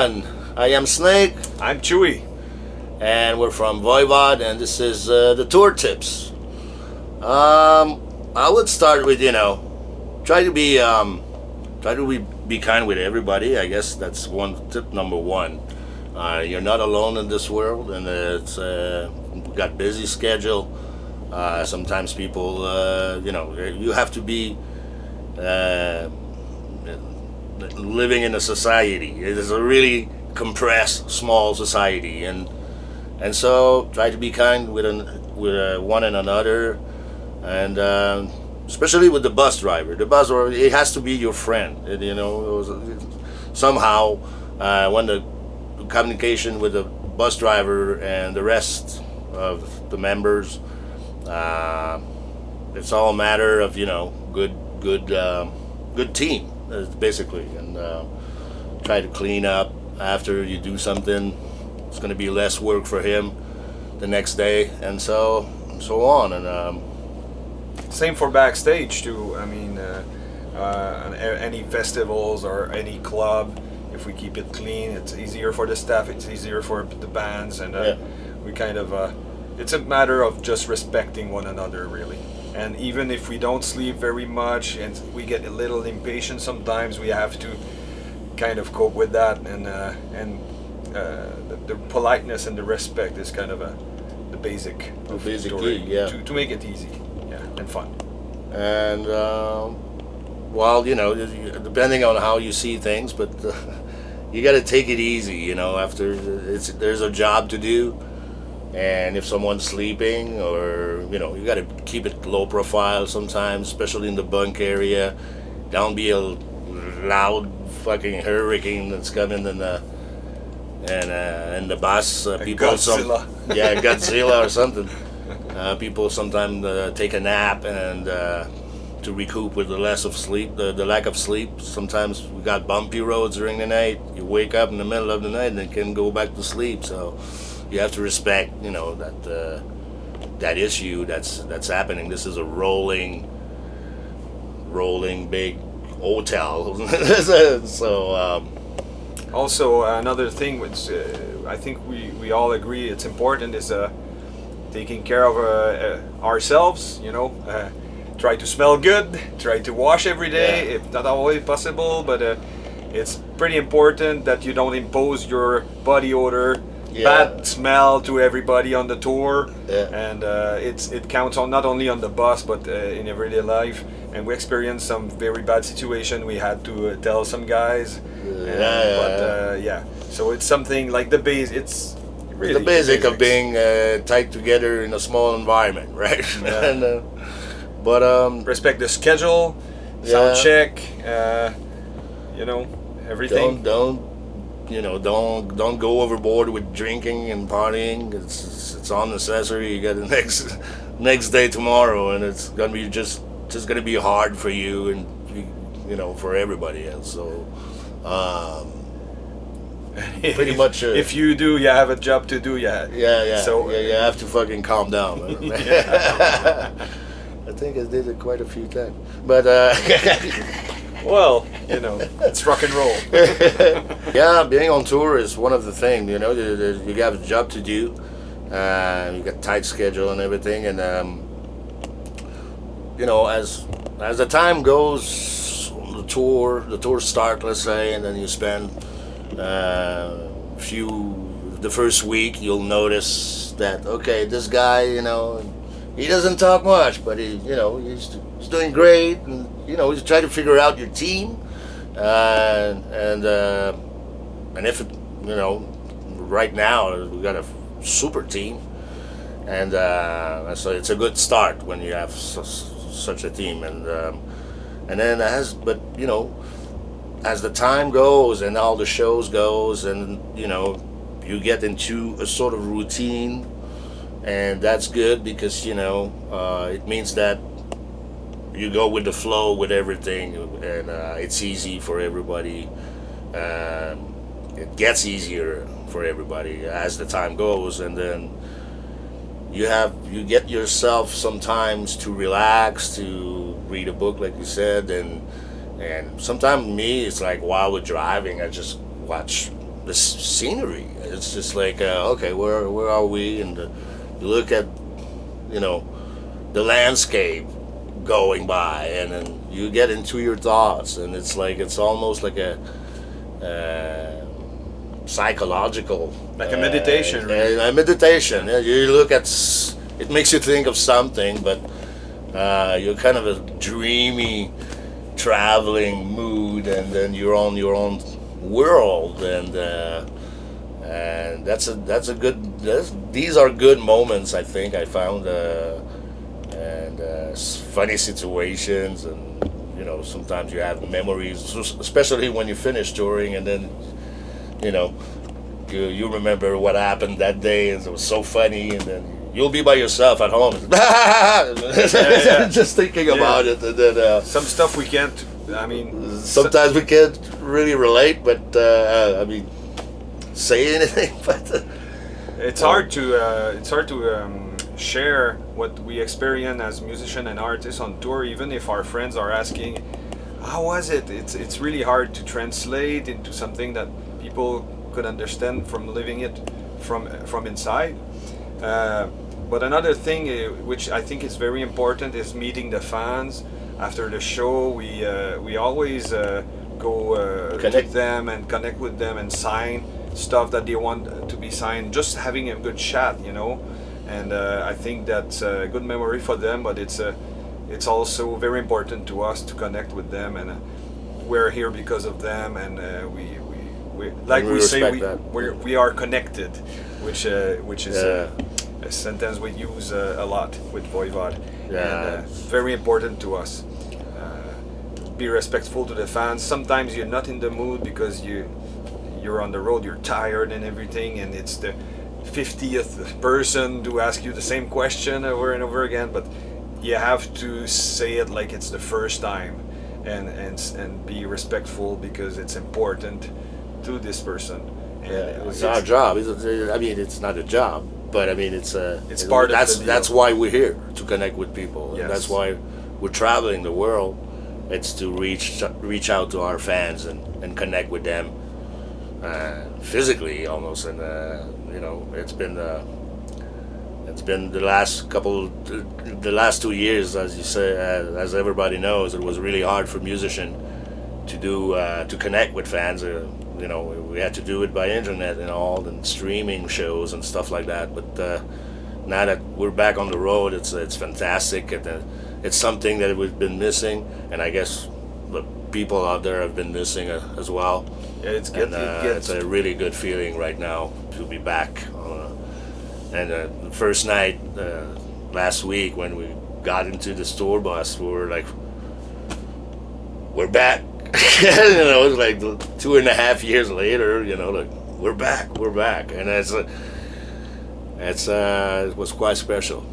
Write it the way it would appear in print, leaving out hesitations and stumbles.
everyone. I am Snake, I'm Chewy. and we're from Voivod, and this is the tour tips. I would start with try to be kind with everybody. I guess that's one tip number one. You're not alone in this world, and it's we got busy schedule. Sometimes people, you have to be. Living in a society. It is a really compressed, small society, and so try to be kind with one and another, and especially with the bus driver. The bus driver, it has to be your friend. Somehow, when the communication with the bus driver and the rest of the members, it's all a matter of good team. Basically, and try to clean up after you do something. It's going to be less work for him the next day, and so on. And Same for backstage too. I mean, any festivals or any club, if we keep it clean, it's easier for the staff. It's easier for the bands, and we kind of. It's a matter of just respecting one another, really. And even if we don't sleep very much and we get a little impatient sometimes, we have to kind of cope with that. And the politeness and the respect is kind of the basic key, yeah. To make it easy, and fun. And depending on how you see things, but you got to take it easy. After there's a job to do. And if someone's sleeping, or you got to keep it low profile sometimes, especially in the bunk area. Don't be a loud fucking hurricane that's coming in the bus. People, Godzilla. Godzilla or something. People sometimes take a nap and to recoup with the lack of sleep. Sometimes we got bumpy roads during the night. You wake up in the middle of the night and can go back to sleep. So. You have to respect, that issue that's happening. This is a rolling big hotel. So also another thing which I think we all agree it's important is taking care of ourselves. Try to smell good. Try to wash every day, if not always possible. But it's pretty important that you don't impose your body odor. Bad smell to everybody on the tour, and it counts on not only on the bus but in everyday life. And we experienced some very bad situation. We had to tell some guys, So it's something like the base. It's really the basic of being tight together in a small environment, right? Yeah. And, respect the schedule, sound check, everything. Don't go overboard with drinking and partying. It's unnecessary. You got the next day tomorrow, and it's gonna be just gonna be hard for you and for everybody else. So pretty much. If you do, you have a job to do. So you have to fucking calm down. I think I did it quite a few times, but. Well, it's rock and roll. Yeah, being on tour is one of the things. You have a job to do. You got tight schedule and everything, and as the time goes, the tour start, let's say, and then you spend the first week, you'll notice that this guy, he doesn't talk much, but he's doing great, and you try to figure out your team, and if right now we got a super team, and so it's a good start when you have such a team, and then as the time goes and all the shows goes, and you get into a sort of routine, and that's good because it means that you go with the flow with everything, and it's easy for everybody. It gets easier for everybody as the time goes, and then you get yourself sometimes to relax, to read a book like you said, and sometimes me it's like while we're driving I just watch the scenery. It's just like okay, where are we? And you look at, you know, the landscape going by, and then you get into your thoughts, and it's like it's almost like a psychological, Like a meditation, really. a meditation. Yeah, you look at it makes you think of something, but you're kind of a dreamy, traveling mood, and then you're on your own world, and that's a good. These are good moments, I think. I found and funny situations, and you know, sometimes you have memories, especially when you finish touring, and then you know, you remember what happened that day, and it was so funny, and then you'll be by yourself at home, just thinking about it, and then some stuff we can't. I mean, sometimes we can't really relate, but I mean, say anything, but it's hard to share what we experience as musicians and artists on tour, even if our friends are asking, "How was it?" It's really hard to translate into something that people could understand from living it from inside. But another thing which I think is very important is meeting the fans after the show. We always go to them and connect with them and sign stuff that they want to be signed. Just having a good chat, you know. And I think that's a good memory for them. But it's also very important to us to connect with them, and we're here because of them, and we like we say we are connected, which is a sentence we use a lot with Voivod. Yeah. And very important to us. Be respectful to the fans. Sometimes you're not in the mood because you're on the road, you're tired and everything, and it's the 50th person to ask you the same question over and over again, but you have to say it like it's the first time, and be respectful because it's important to this person. And it's our job. I mean, it's not a job, but I mean, it's part of the deal. That's why we're here, to connect with people. Yes. And that's why we're traveling the world. It's to reach out to our fans and connect with them physically almost. And you know, it's been the last 2 years, as you say, as everybody knows, it was really hard for musicians to connect with fans. You know, we had to do it by internet and all, and streaming shows and stuff like that. But now that we're back on the road, it's fantastic, and it's something that we've been missing, and I guess the people out there have been missing as well. Yeah, it's good. And, it's a really good feeling right now to be back. And the first night last week when we got into the tour bus, we were like, we're back. You know, it was like 2.5 years later, you know, like we're back, and it was quite special.